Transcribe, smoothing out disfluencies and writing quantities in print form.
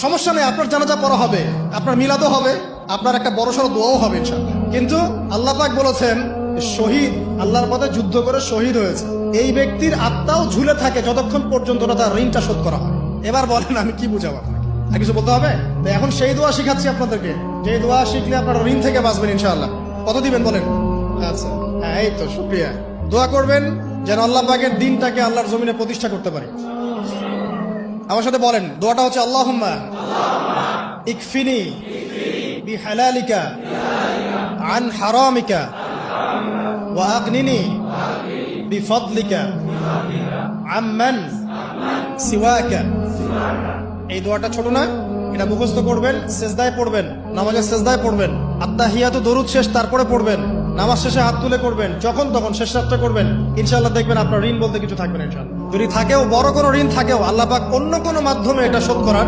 সমস্যা নেই, আপনার জানাজা পড়া হবে, আপনার মিলাদও হবে, আপনার একটা বড়সড় দোয়াও হবে ইনশাআল্লাহ। কিন্তু আল্লাহ পাক বলেছেন শহীদ, আল্লাহর পথে যুদ্ধ করে শহীদ হয়েছে, এই ব্যক্তির আত্মাও ঝুলে থাকে যতক্ষণ পর্যন্ত না তার ঋণটা শোধ করা হয়। এবার বলেন আমি কি বুঝাবো আপনাকে, আর কিছু বলতে হবে? তো এখন সেই দোয়া শিখাচ্ছি আপনাদেরকে, যে দোয়া শিখলে আপনার ঋণ থেকে বাঁচবেন ইনশাআল্লাহ। কত দিবেন বলেন? আচ্ছা হ্যাঁ, এই তো শুকরিয়া। দোয়া করবেন যেন আল্লাহ পাকের দিনটাকে আল্লাহর জমিনে প্রতিষ্ঠা করতে পারি। আমার সাথে বলেন, দোয়াটা হচ্ছে আল্লাহুম্মা ইকফিনি বিহালালিকা আন হারামিকা ওয়া আগনিনি বিফদলিকা আম্মান সিওয়াকা। এই দোয়াটা ছোট না, এটা মুখস্থ করবেন, সেজদায় পড়বেন, নামাজের সেজদায় পড়বেন, আত্তাহিয়াতু দরুদ শেষ তারপরে পড়বেন, নামাজ শেষে হাত তুলে করবেন, যখন তখন শেষ রাত্রে করবেন। ইনশাআল্লাহ দেখবেন আপনার ঋণ বলতে কিছু থাকবে না ইনশাআল্লাহ। যদি থাকেও, বড় কোনো ঋণ থাকেও, আল্লাহ পাক অন্য কোনো মাধ্যমে এটা শোধ করার